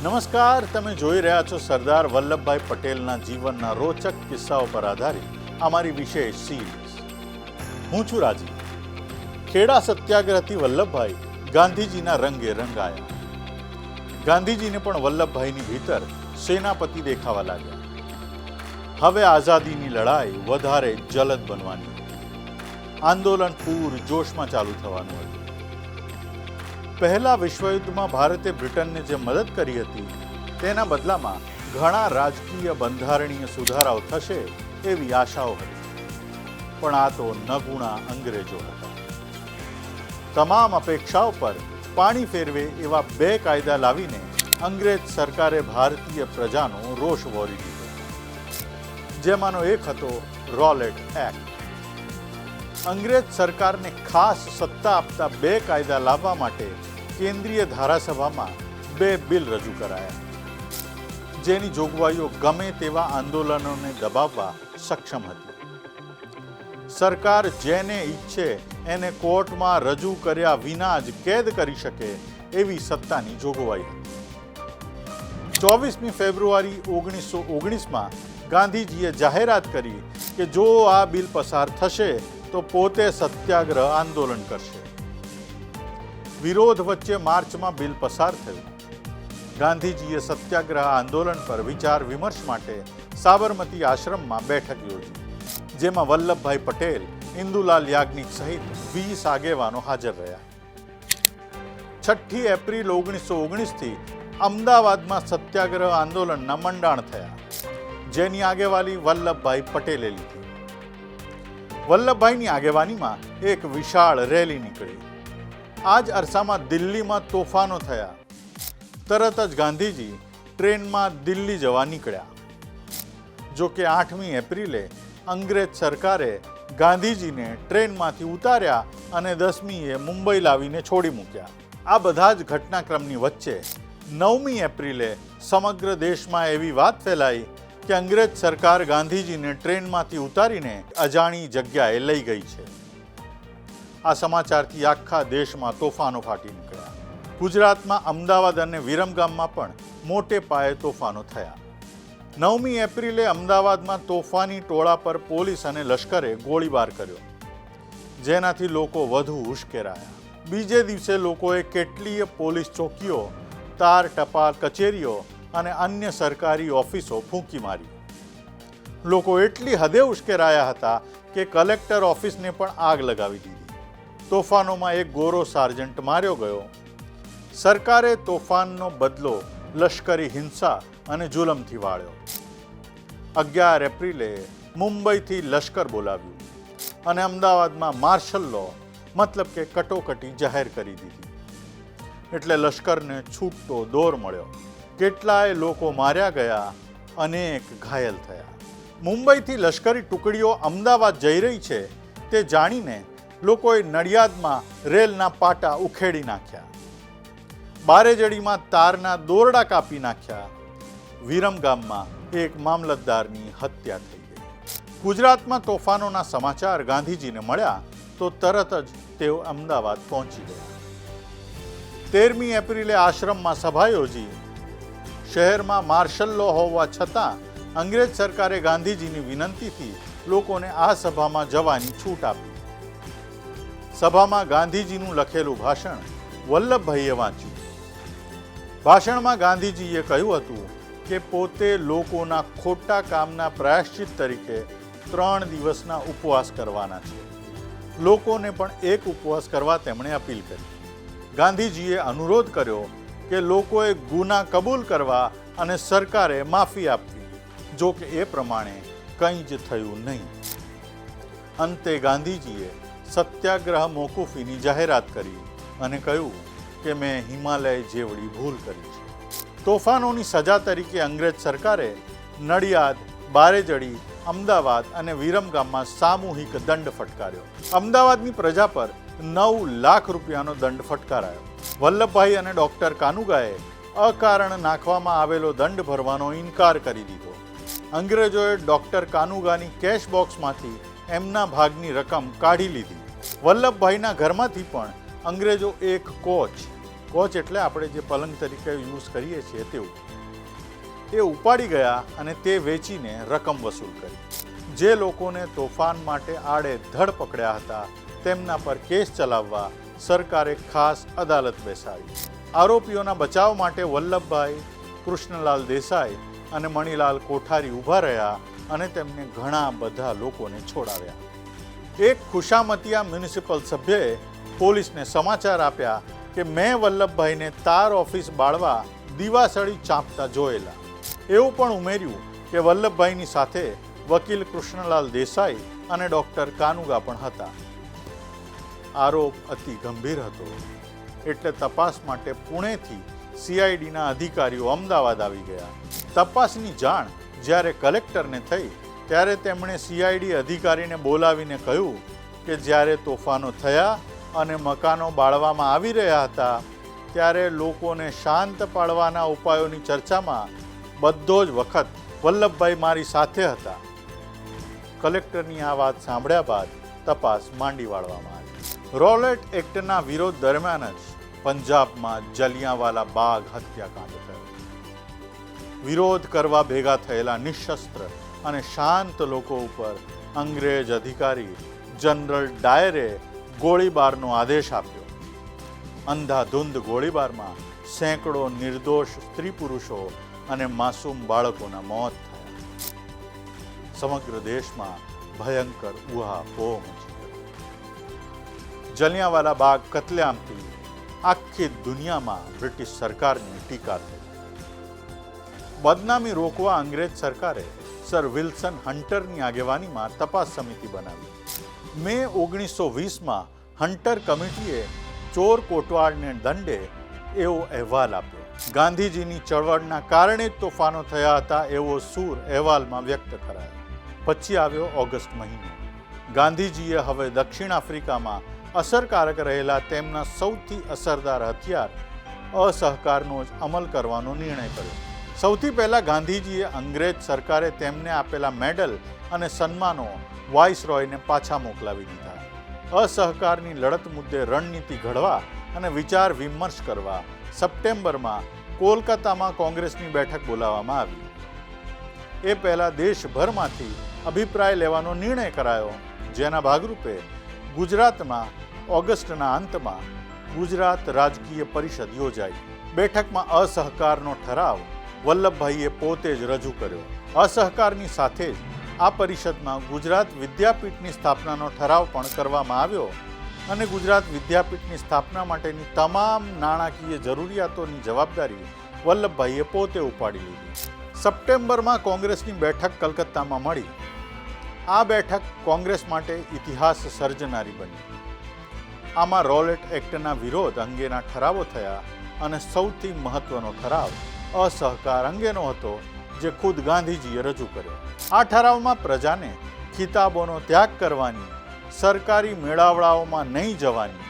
નમસ્કાર, તમે જોઈ રહ્યા છો સરદાર વલ્લભભાઈ પટેલના જીવનના રોચક કિસ્સાઓ પર આધારિત અમારી વિશેષ સિરીઝ. હું છું રાજીવ. ખેડા સત્યાગ્રહથી વલ્લભભાઈ ગાંધીજીના રંગે રંગાયા. ગાંધીજીને પણ વલ્લભભાઈની ભીતર સેનાપતિ દેખાવા લાગ્યા. હવે આઝાદીની લડાઈ વધારે જલદ બનવાની હતી. આંદોલન પૂર જોશમાં ચાલુ થવાનું હતું. પહેલા વિશ્વયુદ્ધમાં ભારતે બ્રિટનને જે મદદ કરી હતી તેના બદલામાં ઘણા રાજકીય બંધારણીય સુધારાઓ થશે એવી આશાઓ હતી. પણ આ તો નગુણા અંગ્રેજો હતા. તમામ અપેક્ષાઓ પર પાણી ફેરવે એવા બે કાયદા લાવીને અંગ્રેજ સરકારે ભારતીય પ્રજાનો રોષ વહોરી દીધો. જેમાંનો એક હતો રોલેટ એક્ટ. અંગ્રેજ સરકારને ખાસ સત્તા આપતા બે કાયદા લાવવા માટે કેન્દ્રીય ધારાસભામાં બે બિલ રજૂ કરાયા, જેની જોગવાઈઓ ગમે તેવા આંદોલનોને દબાવવા સક્ષમ હતી. સરકાર જેને ઈચ્છે એને કોર્ટમાં રજૂ કર્યા વિના જ કેદ કરી શકે એવી સત્તાની જોગવાઈ હતી. 24મી ફેબ્રુઆરી 1919માં ગાંધીજીએ જાહેરાત કરી કે જો આ બિલ પસાર થશે તો પોતે સત્યાગ્રહ આંદોલન કરશે. વિરોધ વચ્ચે માર્ચમાં બિલ પસાર થયું. ગાંધીજીએ સત્યાગ્રહ આંદોલન પર વિચાર વિમર્શ માટે સાબરમતી આશ્રમમાં બેઠક યોજી, જેમાં વલ્લભભાઈ પટેલ, ઇન્દુલાલ યાજ્ઞિક સહિત 20 આગેવાનો હાજર રહ્યા. 6 એપ્રિલ 1919થી અમદાવાદમાં સત્યાગ્રહ આંદોલનના મંડાણ થયા, જેની આગેવાની વલ્લભભાઈ પટેલે લીધી. વલ્લભભાઈની આગેવાનીમાં એક વિશાળ રેલી નીકળી. આ જ અરસામાં દિલ્હીમાં તોફાનો થયા. તરત જ ગાંધીજી ટ્રેનમાં દિલ્હી જવા નીકળ્યા. જો કે 8મી એપ્રિલે અંગ્રેજ સરકારે ગાંધીજીને ટ્રેનમાંથી ઉતાર્યા અને 10મીએ મુંબઈ લાવીને છોડી મૂક્યા. આ બધા જ ઘટનાક્રમની વચ્ચે 9મી એપ્રિલે સમગ્ર દેશમાં એવી વાત ફેલાઈ કે અંગ્રેજ સરકાર ગાંધીજીને ટ્રેનમાંથી ઉતારીને અજાણી જગ્યાએ લઈ ગઈ છે. આ સમાચારથી આખા દેશમાં તોફાનો ફાટી નીકળ્યા. ગુજરાતમાં અમદાવાદ અને વિરમગામમાં પણ મોટે પાયે તોફાનો થયા. 9મી એપ્રિલે અમદાવાદમાં તોફાની ટોળા પર પોલીસ અને લશ્કરે ગોળીબાર કર્યો, જેનાથી લોકો વધુ ઉશ્કેરાયા. બીજે દિવસે લોકોએ કેટલીય પોલીસ ચોકીઓ, તાર ટપાલ કચેરીઓ અને અન્ય સરકારી ઓફિસો ફૂંકી મારી. લોકો એટલી હદે ઉશ્કેરાયા હતા કે કલેક્ટર ઓફિસને પણ આગ લગાવી દીધી. તોફાનોમાં એક ગોરો સાર્જન્ટ માર્યો ગયો. સરકારે તોફાનનો બદલો લશ્કરી હિંસા અને જુલમથી વાળ્યો. 11 એપ્રિલે મુંબઈથી લશ્કર બોલાવ્યું અને અમદાવાદમાં માર્શલ લો મતલબ કે કટોકટી જાહેર કરી દીધી. એટલે લશ્કરને છૂટતો દોર મળ્યો. કેટલાય લોકો માર્યા ગયા, અનેક ઘાયલ થયા. મુંબઈથી લશ્કરી ટુકડીઓ અમદાવાદ જઈ રહી છે તે જાણીને લોકોએ નડિયાદમાં રેલના પાટા ઉખેડી નાખ્યા. બારેજડીમાં તારના દોરડા કાપી નાખ્યા. વિરમગામમાં એક મામલતદારની હત્યા થઈ ગઈ. ગુજરાતમાં તોફાનોના સમાચાર ગાંધીજીને મળ્યા તો તરત જ તેઓ અમદાવાદ પહોંચી ગયા. 13મી એપ્રિલે આશ્રમમાં સભા યોજી. શહેરમાં માર્શલ લો હોવા છતાં અંગ્રેજ સરકારે ગાંધીજીની વિનંતીથી લોકોને આ સભામાં જવાની છૂટ આપી. સભામાં ગાંધીજીનું લખેલું ભાષણ વલ્લભભાઈએ વાંચ્યું. ભાષણમાં ગાંધીજીએ કહ્યું હતું કે પોતે લોકોના ખોટા કામના પ્રાયશ્ચિત તરીકે 3 દિવસના ઉપવાસ કરવાના છે. લોકોને પણ એક ઉપવાસ કરવા તેમણે અપીલ કરી. ગાંધીજીએ અનુરોધ કર્યો કે લોકોએ ગુના કબૂલ કરવા અને સરકારે માફી આપવી. જો કે એ પ્રમાણે કંઈ જ થયું નહીં. અંતે ગાંધીજીએ સત્યાગ્રહ મોકૂફીની જાહેરાત કરી અને કહ્યું કે મેં હિમાલય જેવડી ભૂલ કરી છે. તોફાનોની સજા તરીકે અંગ્રેજ સરકારે નડિયાદ, બારેજડી, અમદાવાદ અને વિરમગામમાં સામૂહિક દંડ ફટકાર્યો. અમદાવાદની પ્રજા પર 9 લાખ રૂપિયાનો દંડ ફટકારાયો. વલ્લભભાઈ અને ડૉક્ટર કાનુગાએ અકારણ નાખવામાં આવેલો દંડ ભરવાનો ઇનકાર કરી દીધો. અંગ્રેજોએ ડૉક્ટર કાનુગાની કેશ બોક્સમાંથી એમના ભાગની રકમ કાઢી લીધી. વલ્લભભાઈના ઘરમાંથી પણ અંગ્રેજો એક કોચ, કોચ એટલે આપણે જે પલંગ તરીકે યુઝ કરીએ છીએ તેવું. એ ઉપાડી ગયા અને તે વેચીને રકમ વસૂલ કરી. જે લોકોને તોફાન માટે આડેધડ પકડ્યા હતા તેમના પર કેસ ચલાવવા સરકારે ખાસ અદાલત બેસાડી. આરોપીઓના બચાવ માટે વલ્લભભાઈ, કૃષ્ણલાલ દેસાઈ અને મણિલાલ કોઠારી ઊભા રહ્યા અને તેમને ઘણા બધા લોકોને છોડાવ્યા. એક ખુશામતિયા મ્યુનિસિપલ સભ્યએ પોલીસને સમાચાર આપ્યા કે મેં વલ્લભભાઈને તાર ઓફિસ બાળવા દીવાસળી ચાંપતા જોયેલા. એવું પણ ઉમેર્યું કે વલ્લભભાઈની સાથે વકીલ કૃષ્ણલાલ દેસાઈ અને ડૉક્ટર કાનુગા પણ હતા. આરોપ અતિ ગંભીર હતો એટલે તપાસ માટે પુણેથી CIDના અધિકારીઓ અમદાવાદ આવી ગયા. તપાસની જાણ જ્યારે કલેક્ટરને થઈ ત્યારે તેમણે CID અધિકારીને બોલાવીને કહ્યું કે જ્યારે તોફાનો થયા અને મકાનો બાળવામાં આવી રહ્યા હતા ત્યારે લોકોને શાંત પાડવાના ઉપાયોની ચર્ચામાં બધો જ વખત વલ્લભભાઈ મારી સાથે હતા. કલેક્ટરની આ વાત સાંભળ્યા બાદ તપાસ માંડી વાળવામાં આવી. રોલેટ એક્ટના વિરોધ દરમિયાન જ પંજાબમાં જલિયાંવાલા બાગ હત્યાકાંડ થયો. વિરોધ કરવા ભેગા થયેલા નિશસ્ત્ર અને શાંત લોકો ઉપર અંગ્રેજ અધિકારી જનરલ ડાયરે ગોળીબારનો આદેશ આપ્યો. અંધાધૂંધ ગોળીબારમાં સેંકડો નિર્દોષ સ્ત્રી પુરુષો અને માસૂમ બાળકોના મોત થયા. સમગ્ર દેશમાં ભયંકર ઉહાપોહ મચી ગયો. જલિયાંવાલા બાગ કત્લેઆમથી આખી દુનિયામાં બ્રિટિશ સરકારની ટીકા થઈ. બદનામી રોકવા અંગ્રેજ સરકારે સર વિલ્સન હન્ટરની આગેવાનીમાં તપાસ સમિતિ બનાવી. મે 1920માં હન્ટર કમિટીએ ચોર કોટવાલને દંડે એવો અહેવાલ આપ્યો. ગાંધીજીની ચળવળના કારણે જ તોફાનો થયા હતા એવો સૂર અહેવાલમાં વ્યક્ત કરાયો. પછી આવ્યો ઓગસ્ટ મહિનો. ગાંધીજીએ હવે દક્ષિણ આફ્રિકામાં અસરકારક રહેલા તેમના સૌથી અસરદાર હથિયાર અસહકારનો જ અમલ કરવાનો નિર્ણય કર્યો. સૌથી પહેલા ગાંધીજીએ અંગ્રેજ સરકારે તેમને આપેલા મેડલ અને સન્માનો વાઇસરોયને પાછા મોકલાવી દીધા. અસહકારની લડત મુદ્દે રણનીતિ ઘડવા અને વિચાર વિમર્શ કરવા સપ્ટેમ્બરમાં કોલકાતામાં કોંગ્રેસની બેઠક બોલાવવામાં આવી. એ પહેલા દેશભરમાંથી અભિપ્રાય લેવાનો નિર્ણય કરાયો, જેના ભાગરૂપે ગુજરાતમાં ઓગસ્ટના અંતમાં ગુજરાત રાજકીય પરિષદ યોજાઈ. બેઠકમાં અસહકારનો ઠરાવ વલ્લભભાઈએ પોતે જ રજૂ કર્યો. અસહકારની સાથે જ આ પરિષદમાં ગુજરાત વિદ્યાપીઠની સ્થાપનાનો ઠરાવ પણ કરવામાં આવ્યો અને ગુજરાત વિદ્યાપીઠની સ્થાપના માટેની તમામ નાણાકીય જરૂરિયાતોની જવાબદારી વલ્લભભાઈએ પોતે ઉપાડી લીધી. સપ્ટેમ્બરમાં કોંગ્રેસની બેઠક કલકત્તામાં મળી. આ બેઠક કોંગ્રેસ માટે ઇતિહાસ સર્જનારી બની. આમાં રોલેટ એક્ટના વિરોધ અંગેના ઠરાવો થયા અને સૌથી મહત્વનો ઠરાવ અસહકાર અંગેનો હતો, જે ખુદ ગાંધીજીએ રજૂ કર્યો. આ ઠરાવમાં પ્રજાને ખિતાબોનો ત્યાગ કરવાની, સરકારી મેળાવડાઓમાં નહીં જવાની,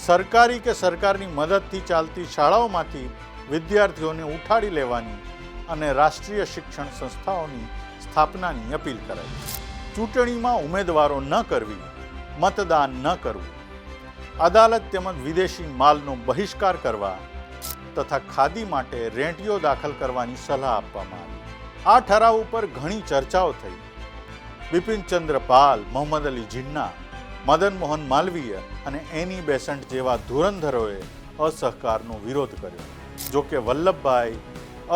સરકારી કે સરકારની મદદથી ચાલતી શાળાઓમાંથી વિદ્યાર્થીઓને ઉઠાડી લેવાની અને રાષ્ટ્રીય શિક્ષણ સંસ્થાઓની સ્થાપનાની અપીલ કરાઈ. ચૂંટણીમાં ઉમેદવારો ન કરવી, મતદાન ન કરવું, અદાલત તેમજ વિદેશી માલનો બહિષ્કાર કરવા તથા ખાદી માટે રેંટીઓ દાખલ કરવાની સલાહ આપવામાં આવી. આ ઠરાવ ઉપર ઘણી ચર્ચાઓ થઈ. બિપિનચંદ્ર પાલ, મોહમ્મદ અલી જિન્ના, મદન મોહન માલવીય અને એની બેસન્ટ જેવા ધુરંધરોએ અસહકારનો વિરોધ કર્યો. જોકે વલ્લભભાઈ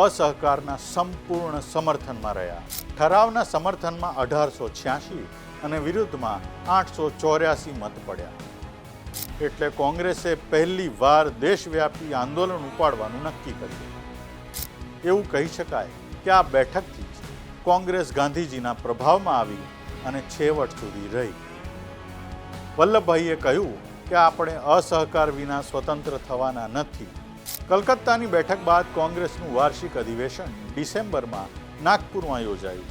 અસહકારના સંપૂર્ણ સમર્થનમાં રહ્યા. ઠરાવના સમર્થનમાં 1886 અને વિરુદ્ધમાં 884 મત પડ્યા. એટલે કોંગ્રેસે પહેલી વાર દેશવ્યાપી આંદોલન ઉપાડવાનું નક્કી કર્યું. એવું કહી શકાય કે આ બેઠકથી જ કોંગ્રેસ ગાંધીજીના પ્રભાવમાં આવી અને છેવટ સુધી રહી. વલ્લભભાઈએ કહ્યું કે આપણે અસહકાર વિના સ્વતંત્ર થવાના નથી. કલકત્તાની બેઠક બાદ કોંગ્રેસનું વાર્ષિક અધિવેશન ડિસેમ્બરમાં નાગપુરમાં યોજાયું.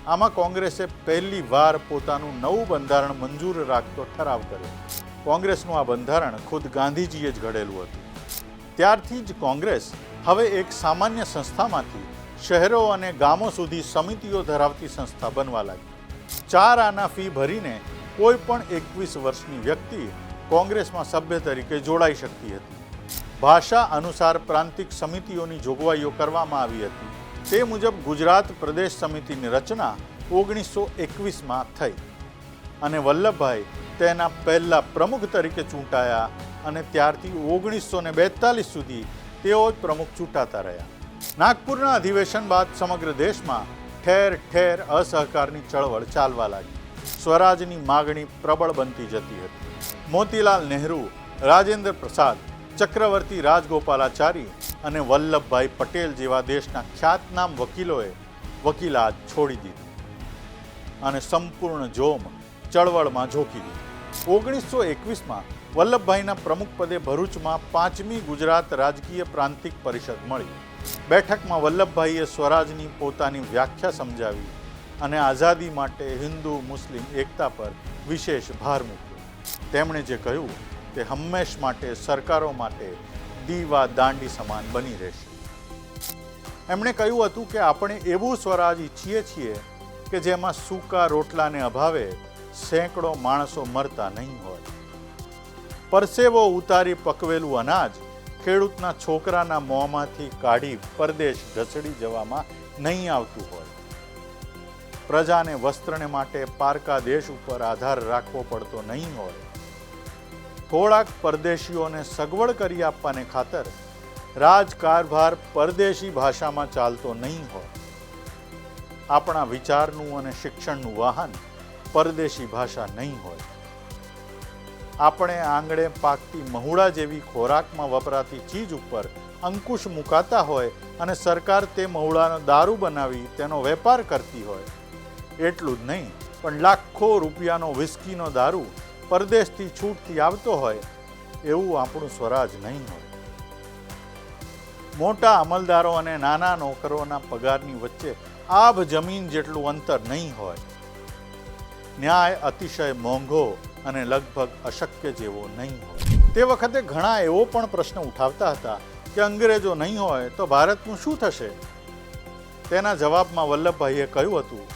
આમાં કોંગ્રેસે પહેલી વાર પોતાનું નવું બંધારણ મંજૂર રાખતો ઠરાવ કર્યો. કોંગ્રેસનું આ બંધારણ ખુદ ગાંધીજીએ જ ઘડેલું હતું. ત્યારથી જ કોંગ્રેસ હવે એક સામાન્ય સંસ્થામાંથી શહેરો અને ગામો સુધી સમિતિઓ ધરાવતી સંસ્થા બનવા લાગી. 4 આના ફી ભરીને કોઈ પણ 21 વર્ષની વ્યક્તિ કોંગ્રેસમાં સભ્ય તરીકે જોડાઈ શકતી હતી. ભાષા અનુસાર પ્રાંતિક સમિતિઓની જોગવાઈઓ કરવામાં આવી હતી. તે મુજબ ગુજરાત પ્રદેશ સમિતિની રચના 1921માં થઈ અને વલ્લભભાઈ તેના પહેલા પ્રમુખ તરીકે ચૂંટાયા અને ત્યારથી 1942 સુધી તેઓ જ પ્રમુખ ચૂંટાતા રહ્યા. નાગપુરના અધિવેશન બાદ સમગ્ર દેશમાં ઠેર ઠેર અસહકારની ચળવળ ચાલવા લાગી. સ્વરાજની માગણી પ્રબળ બનતી જતી હતી. મોતીલાલ નહેરુ, રાજેન્દ્ર પ્રસાદ, ચક્રવર્તી રાજગોપાલાચારી અને વલ્લભભાઈ પટેલ જેવા દેશના ખ્યાતનામ વકીલોએ વકીલાત છોડી દીધી અને સંપૂર્ણ જોમ ચળવળમાં ઝોકી દીધી. 1921માં વલ્લભભાઈના પ્રમુખ પદે ભરૂચમાં 5મી ગુજરાત રાજકીય પ્રાંતિક પરિષદ મળી. બેઠકમાં વલ્લભભાઈએ સ્વરાજની પોતાની વ્યાખ્યા સમજાવી અને આઝાદી માટે હિન્દુ મુસ્લિમ એકતા પર વિશેષ ભાર મૂક્યો. તેમણે જે કહ્યું તે હંમેશ માટે સરકારો માટે દીવા દાંડી સમાન બની રહેશે. એમણે કહ્યું હતું કે આપણે એવું સ્વરાજ ઈચ્છીએ છીએ કે જેમાં સૂકા રોટલાને અભાવે સેંકડો માણસો મરતા નહીં હોય. પરસેવો ઉતારી પકવેલું અનાજ ખેડૂતના છોકરાના મોંમાંથી કાઢી પરદેશ ઘસડી જવામાં નહીં આવતું હોય. પ્રજાને વસ્ત્રને માટે પારકા દેશ ઉપર આધાર રાખવો પડતો નહીં હોય. થોડાક પરદેશીઓને સગવડ કરી આપવાને ખાતર રાજકારભાર પરદેશી ભાષામાં ચાલતો નહીં હોય. આપણા વિચારનું અને શિક્ષણનું વાહન પરદેશી ભાષા નહીં હોય. આપણે આંગળે પાકતી મહુડા જેવી ખોરાકમાં વપરાતી ચીજ ઉપર અંકુશ મુકાતા હોય અને સરકાર તે મહુડાનો દારૂ બનાવી તેનો વેપાર કરતી હોય. એટલું જ નહીં પણ લાખો રૂપિયાનો વિસ્કીનો દારૂ પરદેશથી છૂટથી આવતો હોય એવું આપણું સ્વરાજ નહીં હોય. મોટા અમલદારો અને નાના નોકરોના પગારની વચ્ચે આભ જમીન જેટલું અંતર નહીં હોય. ન્યાય અતિશય મોંઘો અને લગભગ અશક્ય જેવો નહીં હોય. તે વખતે ઘણા એવો પણ પ્રશ્ન ઉઠાવતા હતા કે અંગ્રેજો નહીં હોય તો ભારતનું શું થશે? તેના જવાબમાં વલ્લભભાઈએ કહ્યું હતું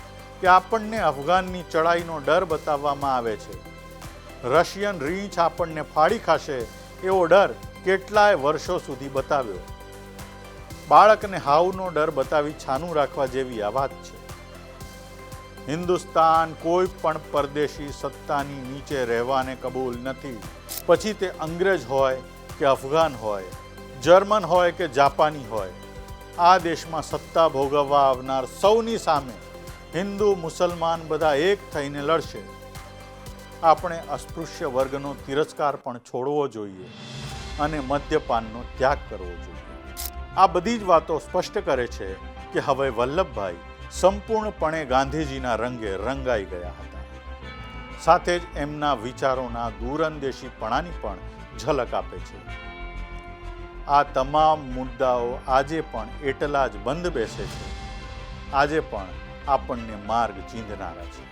કે આપણને અફઘાનની ચડાઈનો ડર બતાવવામાં આવે છે. રશિયન રીંછ આપણને ફાડી ખાશે એવો ડર કેટલાય વર્ષો સુધી બતાવ્યો. બાળકને હાવનો ડર બતાવી છાનું રાખવા જેવી આ વાત છે. હિન્દુસ્તાન કોઈ પણ પરદેશી સત્તાની નીચે રહેવાને કબૂલ નથી. પછી તે અંગ્રેજ હોય કે અફઘાન હોય, જર્મન હોય કે જાપાની હોય. આ દેશમાં સત્તા ભોગવવા આવનાર સૌની સામે હિન્દુ મુસલમાન બધા એક થઈને લડશે. આપણે અસ્પૃશ્ય વર્ગનો તિરસ્કાર પણ છોડવો જોઈએ અને મદ્યપાનનો ત્યાગ કરવો જોઈએ. આ બધી જ વાતો સ્પષ્ટ કરે છે કે હવે વલ્લભભાઈ સંપૂર્ણપણે ગાંધીજીના રંગે રંગાઈ ગયા હતા. સાથે જ એમના વિચારોના દૂરંદેશીપણાની પણ ઝલક આપે છે. આ તમામ મુદ્દાઓ આજે પણ એટલા જ બંધ બેસે છે. આજે પણ આપણને માર્ગ ચીંધનારા છે.